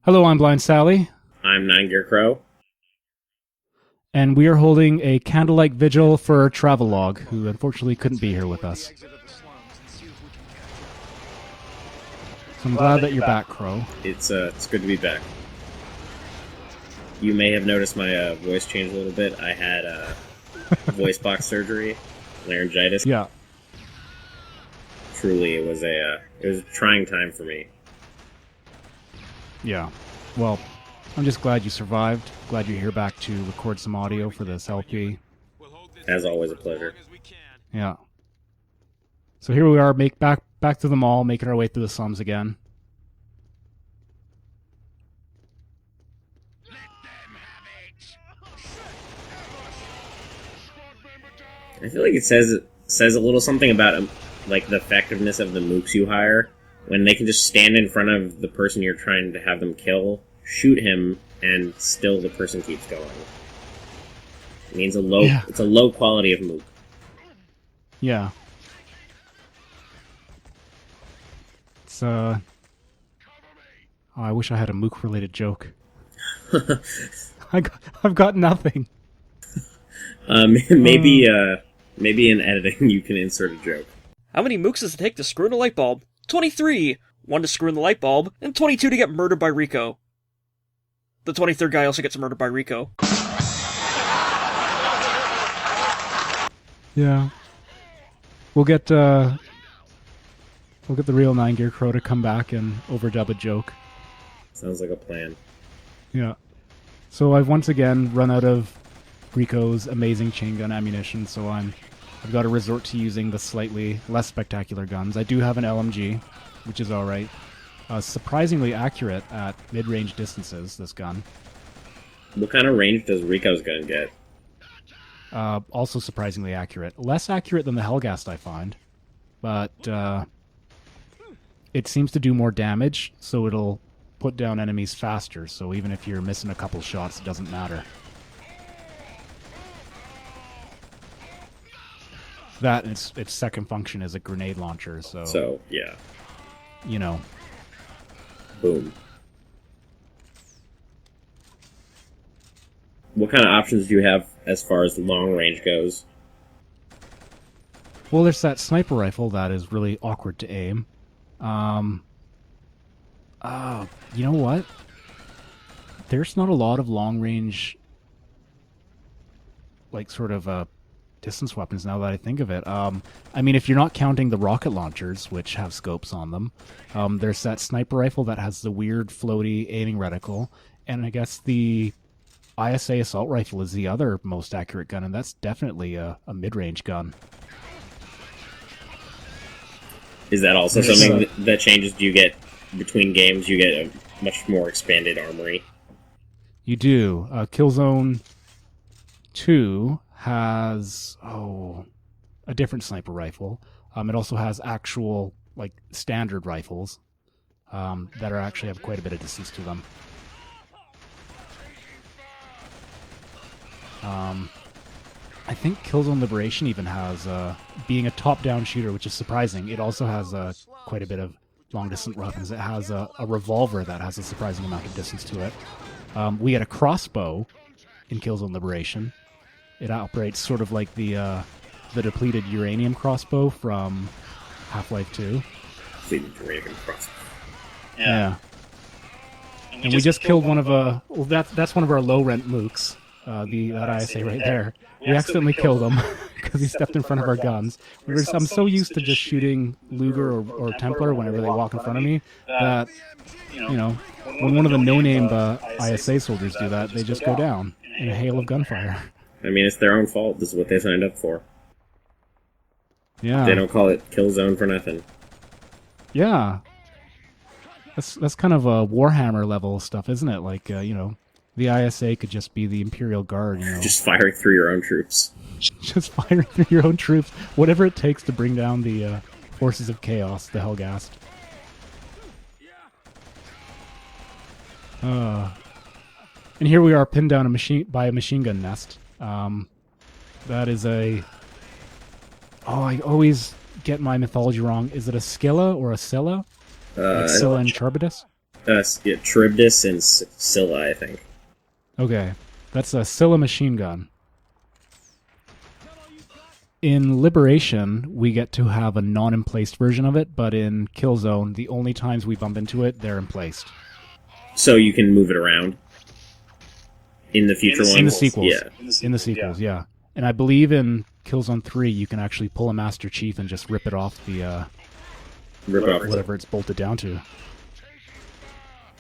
Hello, I'm Blind Sally, I'm Nine Gear Crow. and we are holding a candlelight vigil for Travelog, who unfortunately couldn't be here with us. So I'm glad that you're back, Crow. It's good to be back. You may have noticed my voice change a little bit. I had voice box surgery, laryngitis. Yeah. Truly, it was a trying time for me. Yeah. Well, I'm just glad you survived. Glad you're here back to record some audio for this LP. As always, a pleasure. Yeah. So here we are, back to the mall, making our way through the slums again. I feel like it says a little something about like the effectiveness of the mooks you hire when they can just stand in front of the person you're trying to have them kill, shoot him, and still the person keeps going. It means it's a low quality of mook. Yeah. It's oh, I wish I had a mook related joke. I've got nothing. Maybe in editing you can insert a joke. How many mooks does it take to screw in a light bulb? 23! 1 to screw in the light bulb, and 22 to get murdered by Rico. The 23rd guy also gets murdered by Rico. Yeah. We'll get the real 9 Gear Crow to come back and overdub a joke. Sounds like a plan. Yeah. So I've once again run out of Rico's amazing chain gun ammunition, so I've got to resort to using the slightly less spectacular guns. I do have an LMG, which is alright. Surprisingly accurate at mid-range distances, this gun. What kind of range does Rico's gun get? Also surprisingly accurate. Less accurate than the Hellgast, I find. But it seems to do more damage, so it'll put down enemies faster, so even if you're missing a couple shots, it doesn't matter. That and its second function is a grenade launcher, So, yeah. You know. Boom. What kind of options do you have as far as long range goes? Well, there's that sniper rifle that is really awkward to aim. You know what? There's not a lot of long range, like, sort of, distance weapons now that I think of it. I mean, if you're not counting the rocket launchers, which have scopes on them, there's that sniper rifle that has the weird floaty aiming reticle, and I guess the ISA assault rifle is the other most accurate gun, and that's definitely a mid-range gun. Is that also something that changes? Do you get, between games, you get a much more expanded armory? You do. Killzone 2 has a different sniper rifle. It also has actual like standard rifles that are actually have quite a bit of distance to them. I think Killzone Liberation even has, being a top-down shooter, which is surprising, it also has quite a bit of long-distance weapons. It has a revolver that has a surprising amount of distance to it. We had a crossbow in Killzone Liberation. It operates sort of like the depleted uranium crossbow from Half-Life 2. Depleted uranium crossbow. Yeah. And we just killed one of well, that's one of our low-rent mooks. That ISA right there. We accidentally killed him because he stepped in front of our guns. I'm so used to just shooting Luger or Templar whenever they walk in front of me that, you know, when one of the no-name ISA soldiers do that, they just go down in a hail of gunfire. I mean, it's their own fault. This is what they signed up for. Yeah. They don't call it Killzone for nothing. Yeah. That's kind of a Warhammer level stuff, isn't it? Like, you know, the ISA could just be the Imperial Guard, you know. Just firing through your own troops. Just firing through your own troops. Whatever it takes to bring down the forces of chaos, the Hellgast. And here we are pinned down by a machine gun nest. That is a... Oh, I always get my mythology wrong. Is it a Scylla or a Scylla? Like Scylla and Charybdis? Yeah, Charybdis and Scylla, I think. Okay, that's a Scylla machine gun. In Liberation, we get to have a non-emplaced version of it, but in Killzone, the only times we bump into it, they're emplaced. So you can move it around in the future ones? In the sequels. Yeah. In the sequels, yeah. And I believe in Killzone 3, you can actually pull a Master Chief and just rip it off the, whatever it's bolted down to.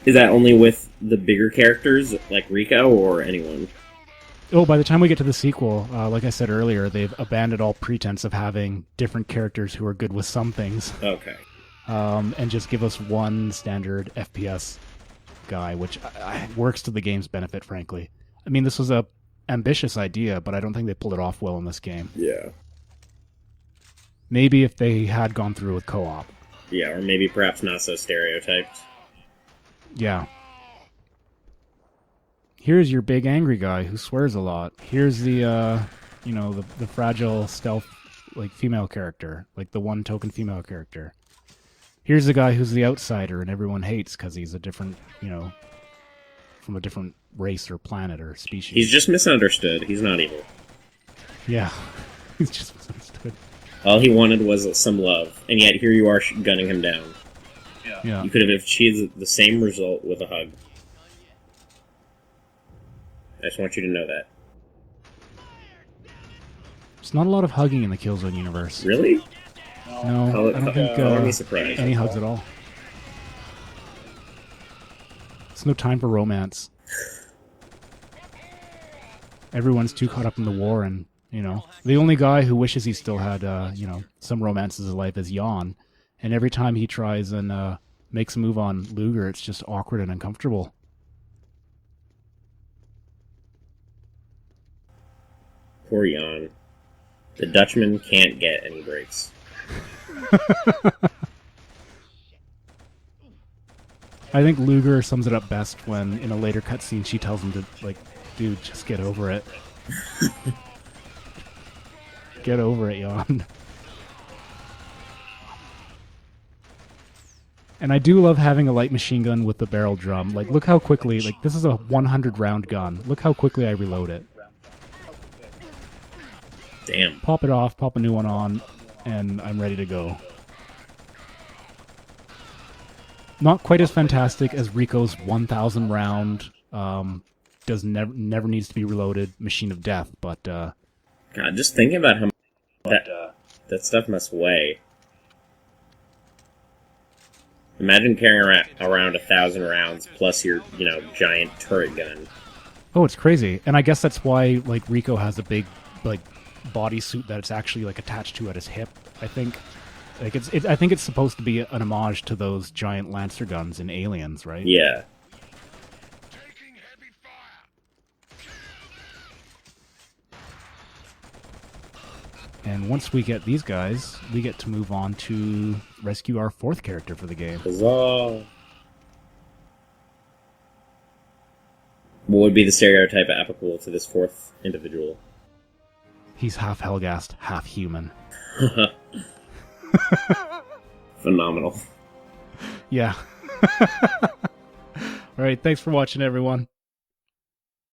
Is that only with the bigger characters, like Rico, or anyone? Oh, by the time we get to the sequel, like I said earlier, they've abandoned all pretense of having different characters who are good with some things. Okay. And just give us one standard FPS guy, which works to the game's benefit, frankly. I mean, this was a ambitious idea, but I don't think they pulled it off well in this game. Yeah. Maybe if they had gone through with co-op. Yeah, or maybe perhaps not so stereotyped. Yeah. Here's your big angry guy who swears a lot. Here's the, the fragile stealth, like, female character. Like, the one token female character. Here's the guy who's the outsider and everyone hates because he's a different, from a different race or planet or species. He's just misunderstood. He's not evil. Yeah. He's just misunderstood. All he wanted was some love, and yet here you are gunning him down. Yeah. You could have achieved the same result with a hug. I just want you to know that. There's not a lot of hugging in the Killzone universe. Really? No, I don't think I'm surprised. any hugs at all. There's no time for romance. Everyone's too caught up in the war, and, the only guy who wishes he still had, some romance in his life is Jan. And every time he tries and makes a move on Luger, it's just awkward and uncomfortable. Poor Jan. The Dutchman can't get any breaks. I think Luger sums it up best when, in a later cutscene, she tells him to, like, dude, just get over it. Get over it, Jan. And I do love having a light machine gun with the barrel drum. Like, look how quickly, like, this is a 100-round gun. Look how quickly I reload it. Damn. Pop it off, pop a new one on, and I'm ready to go. Not quite as fantastic as Rico's 1,000-round, never needs to be reloaded Machine of Death, but... God, just thinking about how much that stuff must weigh. Imagine carrying around 1,000 rounds plus your, giant turret gun. Oh, it's crazy. And I guess that's why, like, Rico has a big, like, bodysuit that it's actually, like, attached to at his hip, I think. Like, I think it's supposed to be an homage to those giant Lancer guns in Aliens, right? Yeah. And once we get these guys, we get to move on to rescue our fourth character for the game. Huzzah! What would be the stereotype applicable to this fourth individual? He's half Helghast, half human. Phenomenal. Yeah. Alright, thanks for watching, everyone.